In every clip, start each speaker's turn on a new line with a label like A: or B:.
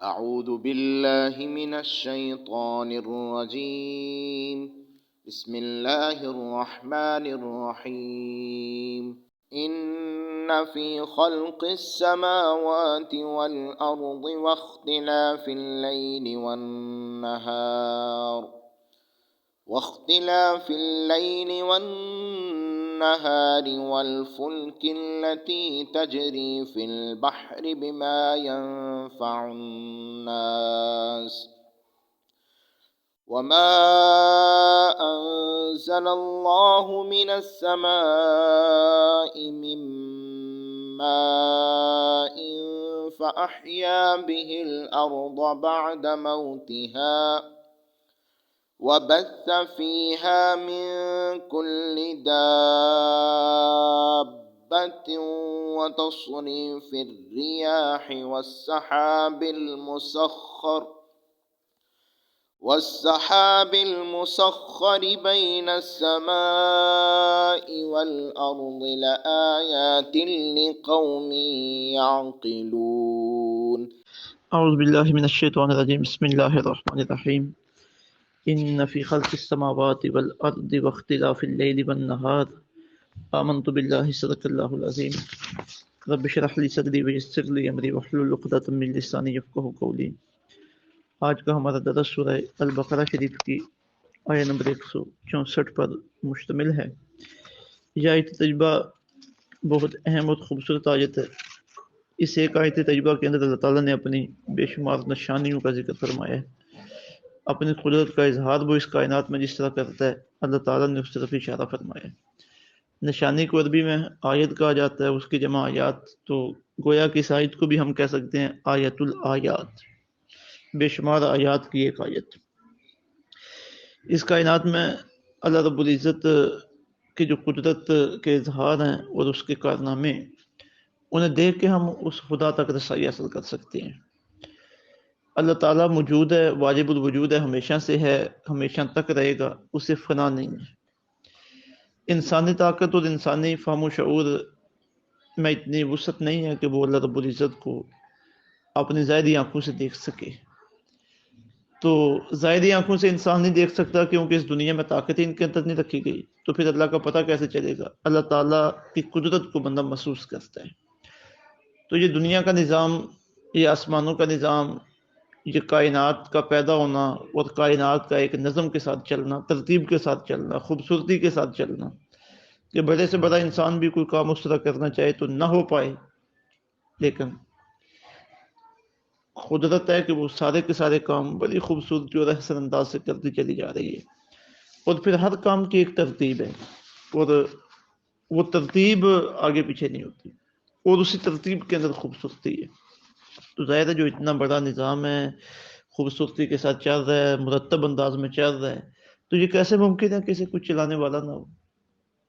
A: أعوذ بالله من الشيطان الرجيم. بسم الله الرحمن الرحيم. إن في خلق السماوات والأرض واختلاف الليل والنهار والفلك التي تجري في البحر بما ينفع الناس وما أنزل الله من السماء من ماء فأحيا به الأرض بعد موتها وبث فيها من كل دابة وتصريف الرياح والسحاب المسخر بين السماء والأرض لآيات لقوم يعقلون.
B: اعوذ باللہ من الشیطان الرجیم. بسم اللہ الرحمن الرحیم. ان فی خلق السماوات والارض واختلاف اللیل والنہار آمنت باللہ صدق اللہ العظیم. رب اشرح لی صدری ویسر لی امری واحلل عقدۃ من لسانی یفقہوا قولی. آج کا ہمارا درس سورہ البقرہ شریف کی آیت نمبر 164 پر مشتمل ہے. یہ آیت تجربہ بہت اہم اور خوبصورت آیت ہے. اس ایک آیت تجربہ کے اندر اللہ تعالیٰ نے اپنی بے شمار نشانیوں کا ذکر فرمایا ہے. اپنی قدرت کا اظہار وہ اس کائنات میں جس طرح کرتا ہے اللہ تعالیٰ نے اس طرف اشارہ فرمایا ہے. نشانی کو عربی میں آیت کہا جاتا ہے، اس کی جمع آیات. تو گویا کہ اس آیت کو بھی ہم کہہ سکتے ہیں آیت الآیات، بے شمار آیات کی ایک آیت. اس کائنات میں اللہ رب العزت کی جو قدرت کے اظہار ہیں اور اس کے کارنامے، انہیں دیکھ کے ہم اس خدا تک رسائی حاصل کر سکتے ہیں. اللہ تعالیٰ موجود ہے، واجب الوجود ہے، ہمیشہ سے ہے، ہمیشہ تک رہے گا، اسے فنا نہیں ہے. انسانی طاقت اور انسانی فہم و شعور میں اتنی وسعت نہیں ہے کہ وہ اللہ رب العزت کو اپنی ظاہری آنکھوں سے دیکھ سکے. تو ظاہری آنکھوں سے انسان نہیں دیکھ سکتا کیونکہ اس دنیا میں طاقت ہی ان کے اندر نہیں رکھی گئی. تو پھر اللہ کا پتہ کیسے چلے گا؟ اللہ تعالیٰ کی قدرت کو بندہ محسوس کرتا ہے. تو یہ دنیا کا نظام، یہ آسمانوں کا نظام، یہ کائنات کا پیدا ہونا اور کائنات کا ایک نظم کے ساتھ چلنا، ترتیب کے ساتھ چلنا، خوبصورتی کے ساتھ چلنا، کہ بڑے سے بڑا انسان بھی کوئی کام اس طرح کرنا چاہے تو نہ ہو پائے، لیکن قدرت ہے کہ وہ سارے کے سارے کام بڑی خوبصورتی اور احسن انداز سے کرتی چلی جا رہی ہے. اور پھر ہر کام کی ایک ترتیب ہے اور وہ ترتیب آگے پیچھے نہیں ہوتی اور اسی ترتیب کے اندر خوبصورتی ہے. تو ظاہر ہے جو اتنا بڑا نظام ہے، خوبصورتی کے ساتھ چل رہا ہے، مرتب انداز میں چل رہا ہے، تو یہ کیسے ممکن ہے کہ اسے کچھ چلانے والا نہ ہو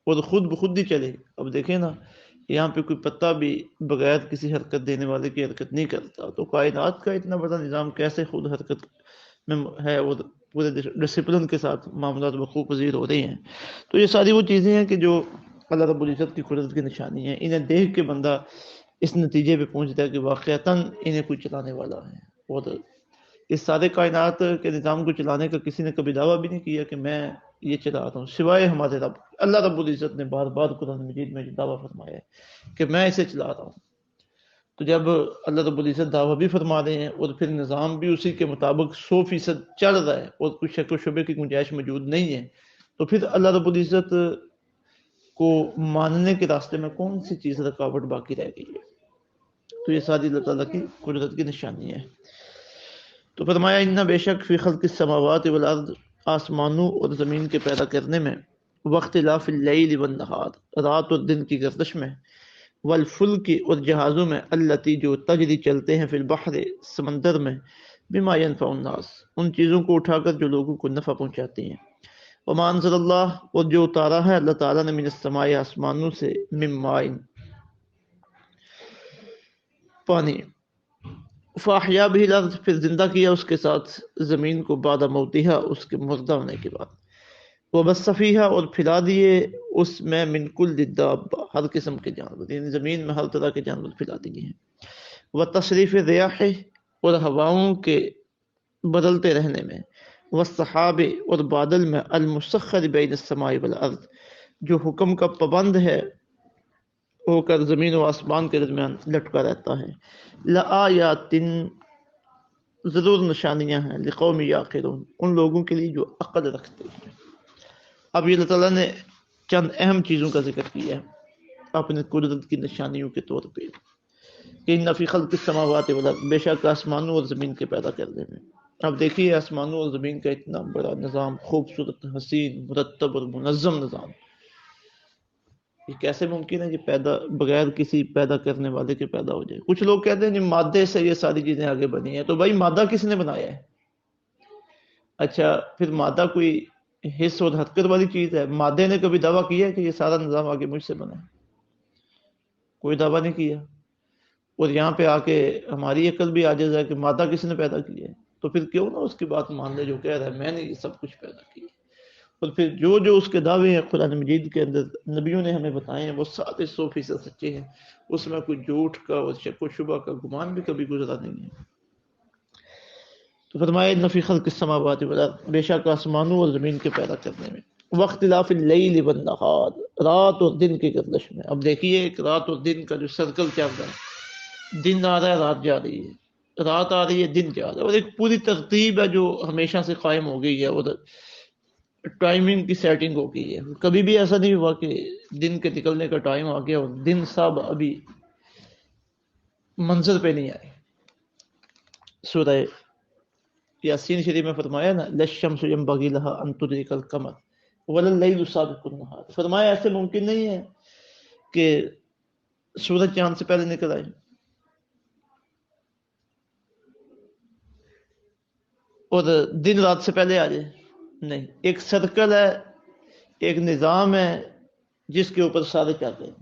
B: اور خود بخود ہی چلے؟ اب دیکھیں نا، یہاں پہ کوئی پتا بھی بغیر کسی حرکت دینے والے کی حرکت نہیں کرتا. تو کائنات کا اتنا بڑا نظام کیسے خود حرکت میں ہے اور پورے ڈسپلن کے ساتھ معاملات وقوع پذیر ہو رہے ہیں. تو یہ ساری وہ چیزیں ہیں کہ جو اللہ رب العزت کی قدرت کی نشانی ہیں. انہیں دیکھ کے بندہ اس نتیجے پہ پہنچتا ہے کہ واقعتاً انہیں کوئی چلانے والا ہے. اور اس سارے کائنات کے نظام کو چلانے کا کسی نے کبھی دعویٰ بھی نہیں کیا کہ میں یہ چلا رہا ہوں سوائے ہمارے رب. اللہ رب العزت نے بار بار قرآن مجید میں دعویٰ فرمایا ہے کہ میں اسے چلا رہا ہوں. تو جب اللہ رب العزت دعویٰ بھی فرما رہے ہیں اور پھر نظام بھی اسی کے مطابق 100% چل رہا ہے اور کوئی شک و شبے کی گنجائش موجود نہیں ہے، تو پھر اللہ رب العزت کو ماننے کے راستے میں کون سی چیز رکاوٹ باقی رہ گئی ہے؟ تو یہ ساری اللہ تعالیٰ کی قدرت کی نشانی ہے. تو فرمایا ان بے شک فی خلق السماوات والارض، آسمانوں اور زمین کے پیدا کرنے میں، واختلاف اللیل والنہار، رات اور دن کی گردش میں، والفلک اور جہازوں میں، التی جو تجری چلتے ہیں، فی البحر سمندر میں، بما ینفع الناس ان چیزوں کو اٹھا کر جو لوگوں کو نفع پہنچاتی ہیں، وما انزل اللہ اور جو اتارا ہے اللہ تعالیٰ نے، من السماء آسمانوں سے، من ماء پانی، فاحیا بھی الارض پھر زندہ کیا اس کے ساتھ زمین کو، بعد موتہا اس کے مردہ ہونے کے بعد، وبث فیہا اور پھیلا دیے اس میں، من کل دابہ ہر قسم کے جانور، یعنی زمین میں ہر طرح کے جانور پھیلا دیے ہیں، وتصریف الرياح اور ہواؤں کے بدلتے رہنے میں، والسحاب اور بادل میں، المسخر بین السماء والارض جو حکم کا پابند ہے ہو کر زمین و آسمان کے درمیان لٹکا رہتا ہے، لآیات ضرور نشانیاں ہیں، لقوم یعقلون ان لوگوں کے لیے جو عقل رکھتے ہیں۔ اب یہ اللہ تعالیٰ نے چند اہم چیزوں کا ذکر کیا ہے اپنے قدرت کی نشانیوں کے طور پہ، کہ ان فی خلق السماوات والارض بے شک آسمانوں اور زمین کے پیدا کرنے میں۔ اب دیکھیے آسمانوں اور زمین کا اتنا بڑا نظام، خوبصورت، حسین، مرتب اور منظم نظام، یہ کیسے ممکن ہے کہ پیدا بغیر کسی پیدا کرنے والے کے پیدا ہو جائے؟ کچھ لوگ کہتے ہیں کہ مادے سے یہ ساری چیزیں آگے بنی ہیں، تو بھائی مادہ کس نے بنایا ہے؟ اچھا پھر مادہ کوئی حص اور حرکت والی چیز ہے؟ مادے نے کبھی دعویٰ کیا ہے کہ یہ سارا نظام آگے مجھ سے بنا ہے؟ کوئی دعویٰ نہیں کیا۔ اور یہاں پہ آ کے ہماری عقل بھی عاجز ہے کہ مادہ کس نے پیدا کی ہے، تو پھر کیوں نہ اس کی بات مان لے جو کہہ رہا ہے میں نے یہ سب کچھ پیدا کیا۔ اور پھر جو اس کے دعوے ہیں قرآن مجید کے اندر نبیوں نے ہمیں بتائے ہیں وہ سارے 100% سچے ہیں، اس میں کوئی جھوٹ کا اور شک و شبہ کا گمان بھی کبھی گزرا نہیں ہے۔ تو فرمایا ان فی خلق السماوات والارض بے شک آسمانوں اور زمین کے پیدا کرنے میں، واختلاف اللیل والنہار رات اور دن کی گردش میں۔ اب دیکھیے ایک رات اور دن کا جو سرکل چل رہا ہے، دن آ رہا ہے رات جا رہی ہے، رات آ رہی ہے دن جا رہا ہے، اور ایک پوری ترتیب ہے جو ہمیشہ سے قائم ہو گئی ہے، اور ٹائمنگ کی سیٹنگ ہو گئی ہے۔ کبھی بھی ایسا نہیں ہوا کہ دن کے نکلنے کا ٹائم آ گیا اور دن صاحب ابھی منظر پہ نہیں آئے۔ سورہ یاسین شریف میں فرمایا نا للشمس ينبغي لها ان تدرك القمر ولا الليل سابق النهار، فرمایا ایسے ممکن نہیں ہے کہ سورج چاند سے پہلے نکل آئے اور دن رات سے پہلے آ جائے، نہیں، ایک سرکل ہے، ایک نظام ہے جس کے اوپر سارے چلتے ہیں،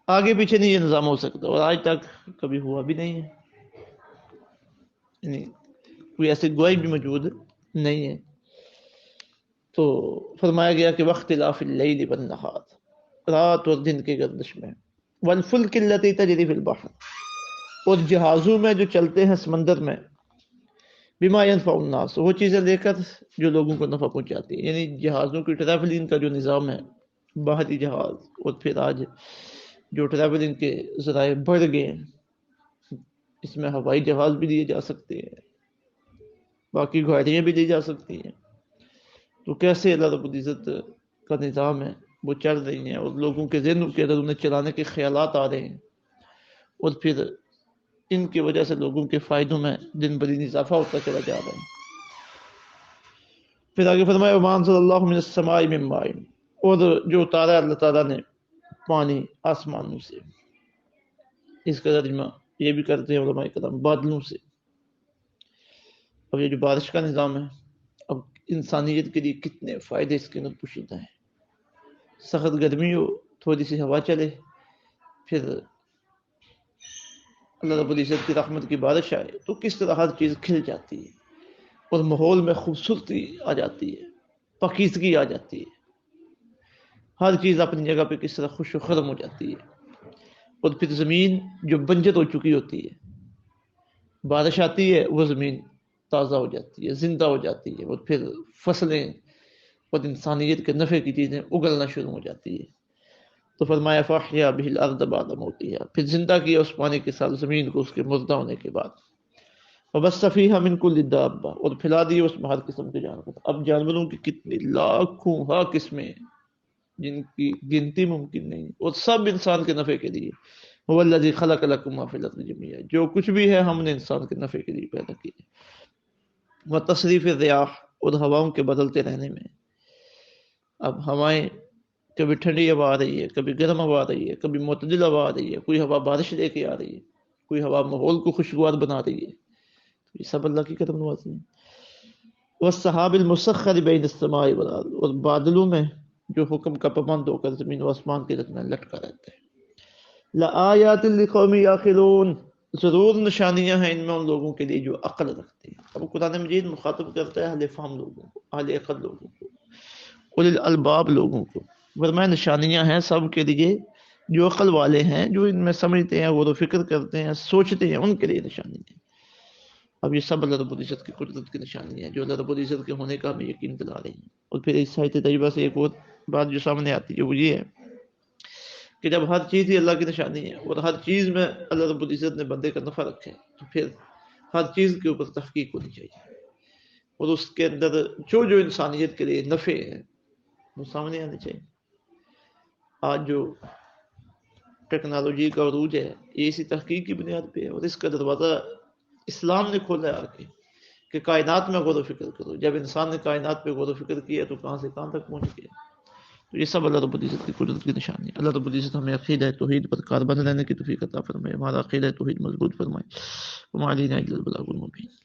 B: آگے پیچھے نہیں یہ نظام ہو سکتا، اور آج تک کبھی ہوا بھی نہیں ہے، یعنی کوئی ایسی گواہی بھی موجود نہیں ہے۔ تو فرمایا گیا کہ واختلاف اللیل والنہار رات اور دن کی گردش میں، والفلک التی تجری فی البحر اور جہازوں میں جو چلتے ہیں سمندر میں، بما ينفع الناس وہ چیزیں لے کر جو لوگوں کو نفع پہنچاتی ہے، یعنی جہازوں کی ٹریولنگ کا جو نظام ہے، بحری جہاز، اور پھر آج جو ٹریولنگ کے ذرائع بڑھ گئے ہیں، اس میں ہوائی جہاز بھی لیے جا سکتے ہیں، باقی گاڑیاں بھی لی جا سکتی ہیں، تو کیسے اللہ رب العزت کا نظام ہے وہ چل رہی ہیں، اور لوگوں کے ذہنوں کے اندر انہیں چلانے کے خیالات آ رہے ہیں، اور پھر ان کی وجہ سے لوگوں کے فائدوں میں دن بدن اضافہ ہوتا چلا جا رہا ہے۔ پھر آگے فرمایا وما انزل اللہ من السماء من ماء اور جو اتارا اللہ تعالیٰ نے پانی آسمانوں سے، اس کا ترجمہ یہ بھی کرتے ہیں علماء کرام بادلوں سے۔ اب یہ جو بارش کا نظام ہے، اب انسانیت کے لیے کتنے فائدے اس کے اندر پوشیدہ ہیں۔ سخت گرمی ہو، تھوڑی سی ہوا چلے، پھر اللہ رب العزت کی رحمت کی بارش آئے تو کس طرح ہر چیز کھل جاتی ہے، اور ماحول میں خوبصورتی آ جاتی ہے، پاکیزگی آ جاتی ہے، ہر چیز اپنی جگہ پہ کس طرح خوش و خرم ہو جاتی ہے، اور پھر زمین جو بنجر ہو چکی ہوتی ہے، بارش آتی ہے وہ زمین تازہ ہو جاتی ہے، زندہ ہو جاتی ہے، اور پھر فصلیں اور انسانیت کے نفع کی چیزیں اگلنا شروع ہو جاتی ہے۔ تو فرمایا فاحیا بہ الارض بعد موتها، پھر زندہ کیا اس پانی کے ساتھ زمین کو اس کے مردہ ہونے کے بعد، وبث فیہا من کل دابہ اور پھیلا دی اس میں ہر قسم کے جانور۔ اب جانوروں کی کتنی لاکھوں ہا قسمیں جن کی گنتی ممکن نہیں، اور سب انسان کے نفع کے لیے۔ هو الذی خلق لکم ما فی الارض جميعا، جو کچھ بھی ہے ہم نے انسان کے نفع کے لیے پیدا کیا۔ وتصریف الرياح اور ہواؤں کے بدلتے رہنے میں، اب ہوائیں کبھی ٹھنڈی ہوا آ رہی ہے، کبھی گرم ہوا آ رہی ہے، کبھی معتدل ہوا آ رہی ہے، کوئی ہوا بارش لے کے آ رہی ہے، کوئی ہوا ماحول کو خوشگوار بنا رہی ہے، یہ سب اللہ کی کرم نوازی ہے۔ والسحاب المسخر بین السماء والارض اور بادلوں میں جو حکم کا پابند ہو کر زمین و آسمان کے درمیان لٹکا رہتا ہے۔ لآیات لقوم یعقلون ضرور نشانیاں ہیں ان میں ان لوگوں کے لیے جو عقل رکھتے ہیں۔ اب قرآن مجید مخاطب کرتا ہے اہل فہم لوگوں کو، اہل عقل لوگوں کو، اولی الالباب لوگوں کو، فرمایا نشانیاں ہیں سب کے لیے جو عقل والے ہیں، جو ان میں سمجھتے ہیں، غور و فکر کرتے ہیں، سوچتے ہیں، ان کے لیے نشانی ہے۔ اب یہ سب اللہ رب العزت کی قدرت کی نشانی ہے جو اللہ رب العزت کے ہونے کا ہمیں یقین دلا رہی ہیں. اور پھر اس صحیح تجربہ سے ایک اور بات جو سامنے آتی ہے وہ یہ ہے کہ جب ہر چیز ہی اللہ کی نشانی ہے اور ہر چیز میں اللہ رب العزت نے بندے کا نفع رکھا ہے تو پھر ہر چیز کے اوپر تحقیق ہونی چاہیے اور اس کے اندر جو انسانیت کے لیے نفع ہے وہ سامنے آنے چاہیے. آج جو ٹیکنالوجی کا عروج ہے یہ اسی تحقیق کی بنیاد پہ ہے اور اس کا دروازہ اسلام نے کھولا ہے آ کے کہ کائنات میں غور و فکر کرو. جب انسان نے کائنات پہ غور و فکر کیا تو کہاں سے کہاں تک پہنچ گیا. تو یہ سب اللہ رب العزت کی قدرت کی نشانی ہے. اللہ رب العزت ہمیں عقیدہ توحید پر کاربند رہنے کی توفیق عطا فرمائے. ہمارا عقیدہ توحید مضبوط فرمائے. وما علینا الا البلاغ المبین.